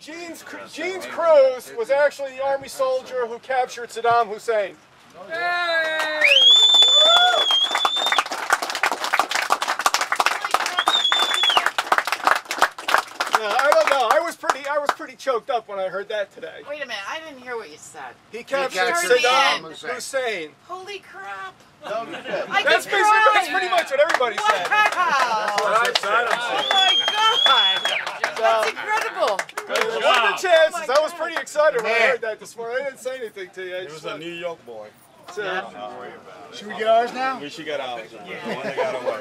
Gene Cruz was actually the Army soldier who captured Saddam Hussein. Hey! I don't know. I was pretty choked up when I heard that today. Wait a minute, I didn't hear what you said. He captured Saddam Hussein. Holy crap! That's pretty much what everybody said. Wow! Oh my God! That's incredible. What are the chances? I was pretty excited when I heard that this morning. I didn't say anything to you. It was a New York boy. Should we get ours now? We should get ours. The one that got away.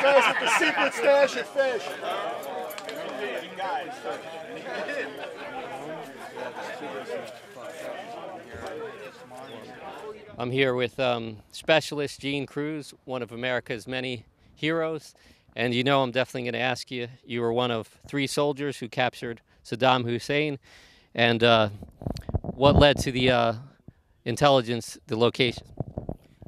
Guys with the secret stash of fish. I'm here with Specialist Gene Cruz, one of America's many heroes. And you know I'm definitely going to ask you, you were one of 3 soldiers who captured Saddam Hussein. And what led to the intelligence, the location?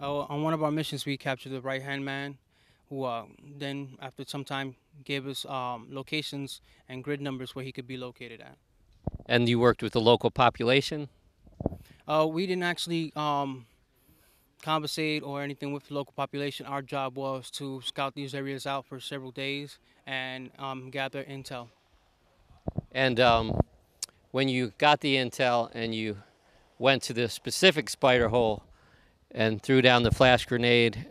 On one of our missions, we captured the right-hand man, who then, after some time, gave us locations and grid numbers where he could be located at. And you worked with the local population? We didn't actually conversate or anything with the local population. Our job was to scout these areas out for several days and gather intel. And when you got the intel and you went to the specific spider hole and threw down the flash grenade,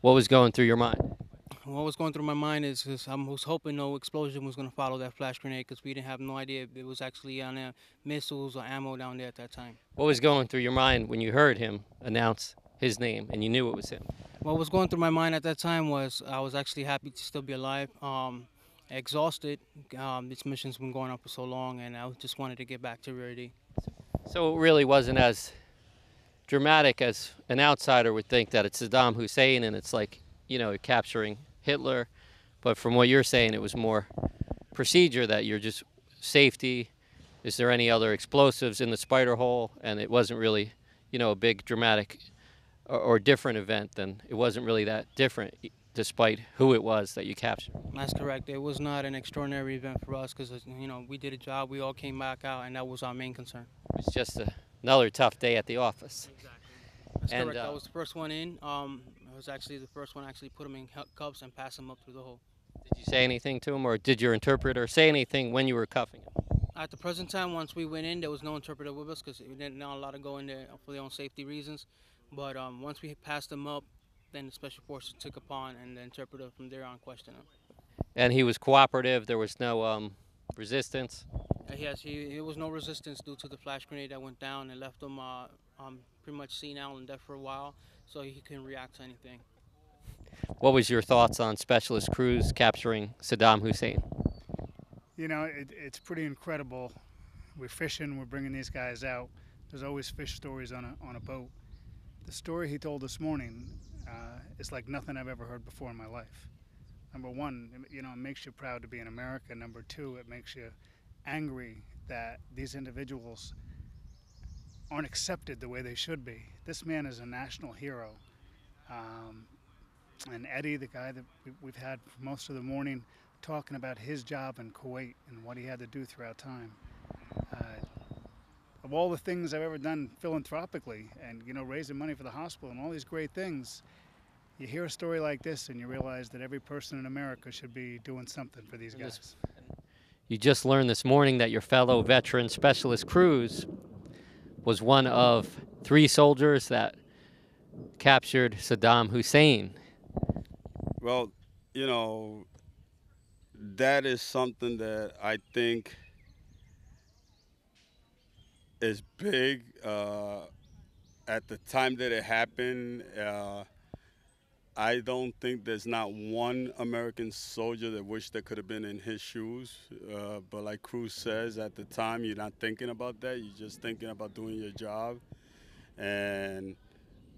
what was going through your mind? What was going through my mind is I was hoping no explosion was going to follow that flash grenade, because we didn't have no idea if it was actually on there, missiles or ammo down there at that time. What was going through your mind when you heard him announce his name and you knew it was him? What was going through my mind at that time was I was actually happy to still be alive, exhausted. This mission's been going on for so long, and I just wanted to get back to reality. So it really wasn't as dramatic as an outsider would think, that it's Saddam Hussein and it's like, you know, capturing Hitler. But from what you're saying, it was more procedure, that you're just safety. Is there any other explosives in the spider hole? And it wasn't really, you know, a big dramatic or different event. Then it wasn't really that different, despite who it was that you captured. That's correct. It was not an extraordinary event for us, because, you know, we did a job, we all came back out, and that was our main concern. It was just another tough day at the office. Exactly. That's correct. I was the first one in. I was actually the first one to actually put him in cuffs and pass him up through the hole. Did you say anything to him, or did your interpreter say anything when you were cuffing him? At the present time, once we went in, there was no interpreter with us, because we didn't know a lot to go in there for their own safety reasons. But once we passed him up, then the special forces took upon, and the interpreter from there on questioned him. And he was cooperative? There was no resistance? Yes, there was no resistance due to the flash grenade that went down and left him pretty much senile and deaf for a while, so he couldn't react to anything. What was your thoughts on Specialist Cruz capturing Saddam Hussein? You know, it's pretty incredible. We're fishing, we're bringing these guys out. There's always fish stories on a boat. The story he told this morning is like nothing I've ever heard before in my life. Number one, you know, it makes you proud to be in America. Number two, it makes you angry that these individuals aren't accepted the way they should be. This man is a national hero. And Eddie, the guy that we've had for most of the morning, talking about his job in Kuwait and what he had to do throughout time. Of all the things I've ever done philanthropically, and, you know, raising money for the hospital and all these great things, you hear a story like this and you realize that every person in America should be doing something for these guys. You just learned this morning that your fellow veteran Specialist Cruz was one of 3 soldiers that captured Saddam Hussein. Well, you know, that is something that I think is big. At the time that it happened, I don't think there's not one American soldier that wished they could have been in his shoes. But like Cruz says, at the time, you're not thinking about that. You're just thinking about doing your job. And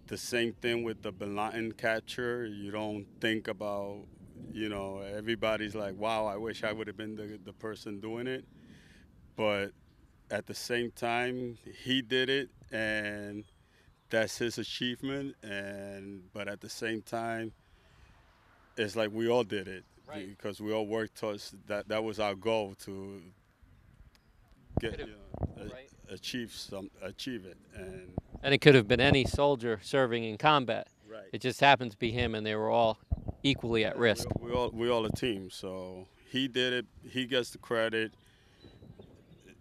the same thing with the Bin Laden capture. You don't think about, you know, everybody's like, wow, I wish I would have been the person doing it. But at the same time, he did it, and that's his achievement. But at the same time, it's like we all did it, right? Because we all worked towards that. That was our goal, to get achieve it. And it could have been any soldier serving in combat. Right. It just happened to be him, and they were all equally at risk. We all a team, so he did it. He gets the credit.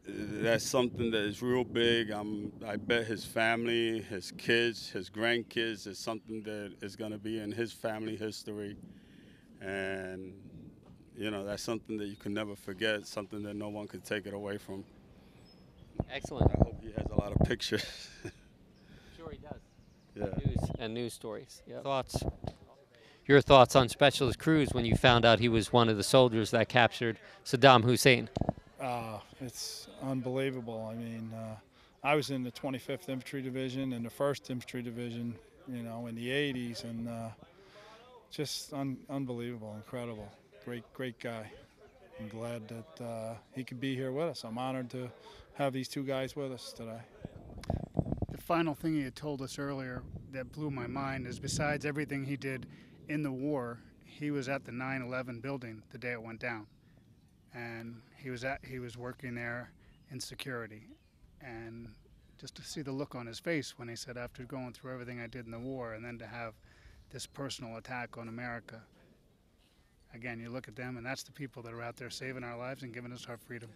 That's something that is real big. I bet his family, his kids, his grandkids is something that is going to be in his family history. And, you know, that's something that you can never forget, something that no one can take it away from. Excellent. I hope he has a lot of pictures. Sure he does. Yeah. News stories. Yep. Your thoughts on Specialist Cruz when you found out he was one of the soldiers that captured Saddam Hussein? It's unbelievable. I mean, I was in the 25th Infantry Division and the 1st Infantry Division, you know, in the 80s, and just unbelievable, incredible. Great guy. I'm glad that he could be here with us. I'm honored to have these two guys with us today. The final thing he had told us earlier that blew my mind is, besides everything he did in the war, he was at the 9/11 building the day it went down, and he was working there in security. And just to see the look on his face when he said, after going through everything I did in the war, and then to have this personal attack on America. Again, you look at them, and that's the people that are out there saving our lives and giving us our freedom.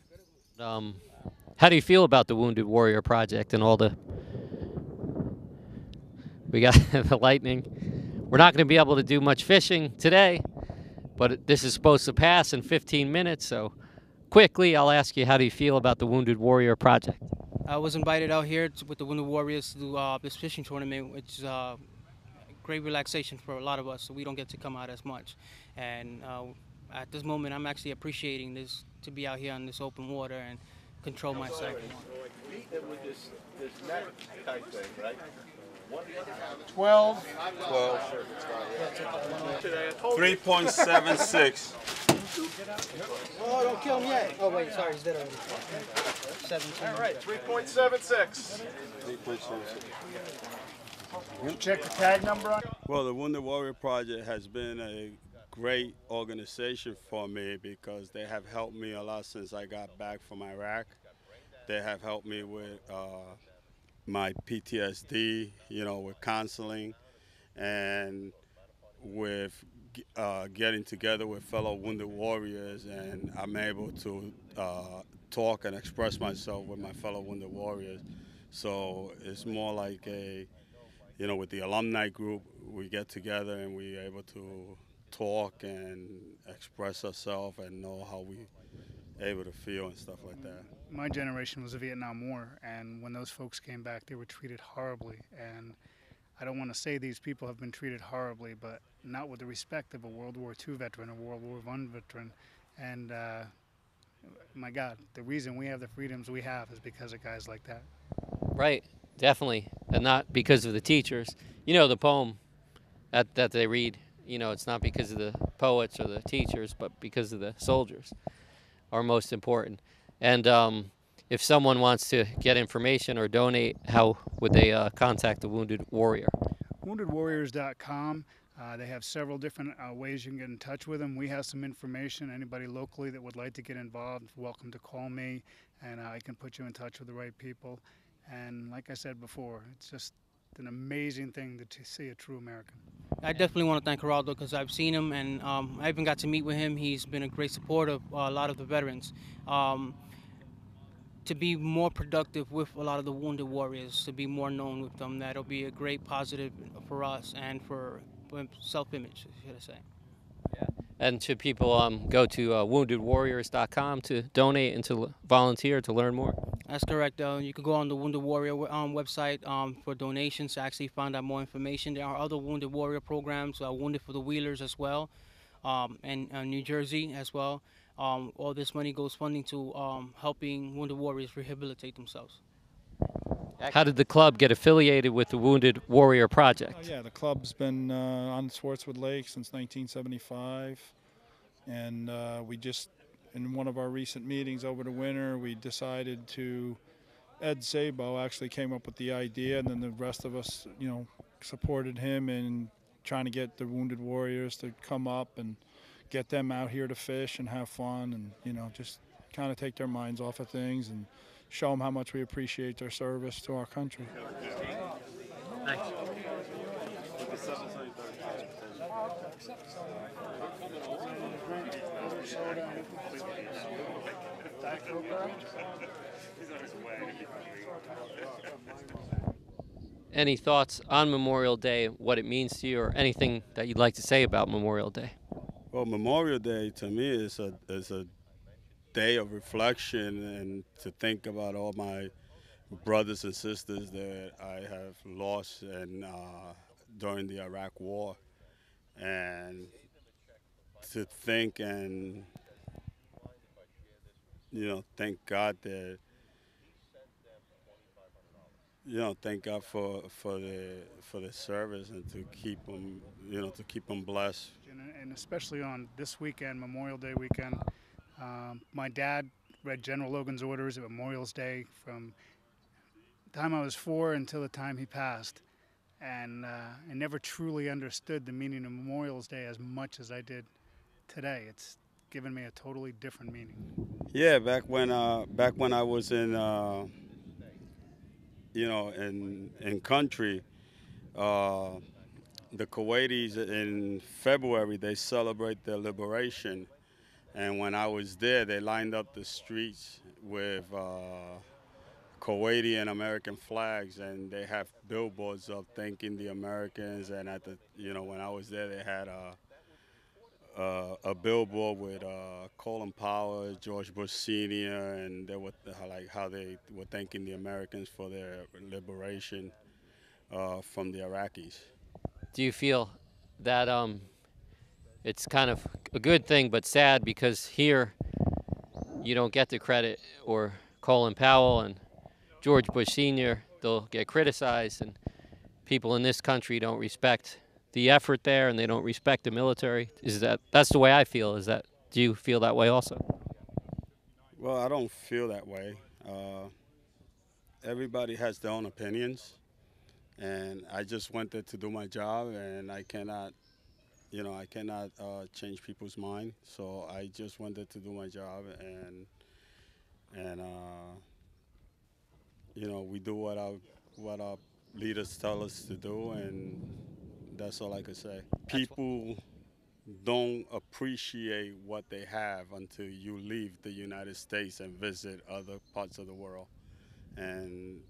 How do you feel about the Wounded Warrior Project and all the... We got the lightning. We're not going to be able to do much fishing today, but this is supposed to pass in 15 minutes, so quickly I'll ask you, how do you feel about the Wounded Warrior Project? I was invited out here with the Wounded Warriors to do this fishing tournament, which is great relaxation for a lot of us, so we don't get to come out as much. And at this moment, I'm actually appreciating this, to be out here on this open water and control myself. With this net type thing, right? 12. 3.76. Oh, don't kill him yet. Oh, wait, sorry, he's dead already. 17. All right, 3.76. You check the tag number on it? Well, the Wounded Warrior Project has been a great organization for me because they have helped me a lot since I got back from Iraq. They have helped me with my PTSD, you know, with counseling, and with getting together with fellow Wounded Warriors, and I'm able to talk and express myself with my fellow Wounded Warriors. So it's more like a, you know, with the alumni group, we get together and we're able to talk and express ourselves and know how we able to feel and stuff like that. My generation was the Vietnam War, and when those folks came back, they were treated horribly. And I don't want to say these people have been treated horribly, but not with the respect of a World War II veteran or World War I veteran. And my God, the reason we have the freedoms we have is because of guys like that. Right, definitely, and not because of the teachers. You know, the poem that they read, you know, it's not because of the poets or the teachers, but because of the soldiers are most important. And if someone wants to get information or donate, how would they contact the Wounded Warrior? WoundedWarriors.com. They have several different ways you can get in touch with them. We have some information. Anybody locally that would like to get involved, welcome to call me, and I can put you in touch with the right people. And like I said before, it's just an amazing thing to see a true American. I definitely want to thank Geraldo because I've seen him, and I even got to meet with him. He's been a great supporter of a lot of the veterans. To be more productive with a lot of the Wounded Warriors, to be more known with them, that'll be a great positive for us and for self-image, should I say. Yeah. And should people go to woundedwarriors.com to donate and to volunteer to learn more? That's correct. You can go on the Wounded Warrior website for donations to actually find out more information. There are other Wounded Warrior programs, Wounded for the Wheelers as well, and New Jersey as well. All this money goes funding to helping Wounded Warriors rehabilitate themselves. How did the club get affiliated with the Wounded Warrior Project? Yeah, the club's been on Swartzwood Lake since 1975, and we just, in one of our recent meetings over the winter, we decided to, Ed Sabo actually came up with the idea, and then the rest of us, you know, supported him in trying to get the Wounded Warriors to come up and get them out here to fish and have fun, and, you know, just kind of take their minds off of things and show them how much we appreciate their service to our country. Thanks. Any thoughts on Memorial Day, what it means to you, or anything that you'd like to say about Memorial Day? Well, Memorial Day to me is a day of reflection and to think about all my brothers and sisters that I have lost and during the Iraq War, and to think and thank God that thank God for the service and to keep them blessed. And especially on this weekend, Memorial Day weekend, my dad read General Logan's orders at Memorial's Day from the time I was 4 until the time he passed. And I never truly understood the meaning of Memorial's Day as much as I did today. It's given me a totally different meaning. Yeah, back when I was in in country, the Kuwaitis in February they celebrate their liberation, and when I was there, they lined up the streets with Kuwaiti and American flags, and they have billboards up thanking the Americans. And at the when I was there, they had a billboard with Colin Powell, George Bush Sr., and they were how they were thanking the Americans for their liberation from the Iraqis. Do you feel that it's kind of a good thing but sad, because here you don't get the credit, or Colin Powell and George Bush Sr., they'll get criticized, and people in this country don't respect the effort there, and they don't respect the military? That's the way I feel. Do you feel that way also? Well, I don't feel that way. Everybody has their own opinions, and I just went there to do my job, and I cannot change people's mind. So I just went there to do my job, and we do what our leaders tell us to do, and that's all I can say. People don't appreciate what they have until you leave the United States and visit other parts of the world. And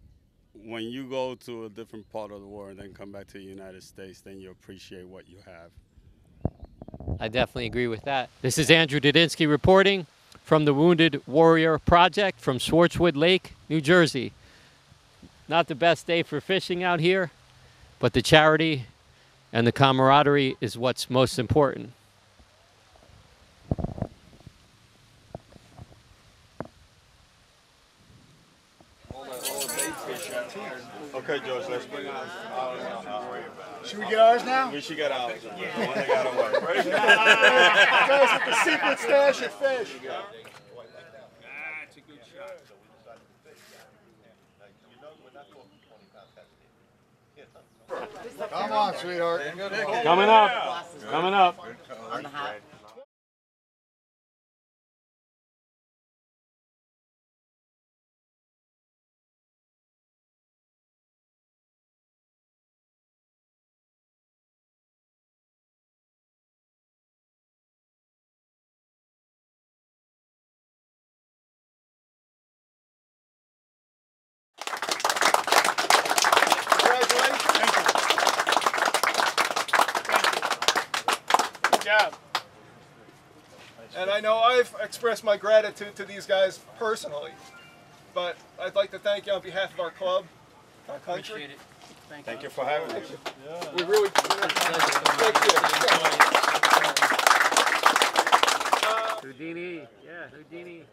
when you go to a different part of the world and then come back to the United States, then you appreciate what you have. I definitely agree with that. This is Andrew Dudinsky reporting from the Wounded Warrior Project from Schwartzwood Lake, New Jersey. Not the best day for fishing out here, but the charity and the camaraderie is what's most important. Okay, George, let's bring ours. Should we get ours now? We should get ours. Yeah. The one that got away. Guys at the secret stash of fish. That's a good shot. Come on, sweetheart. Coming up. Coming up. On the hat. And I know I've expressed my gratitude to these guys personally, but I'd like to thank you on behalf of our club, our country. Appreciate it. Thank you for having us. We really thank you. Houdini. Yeah, Houdini.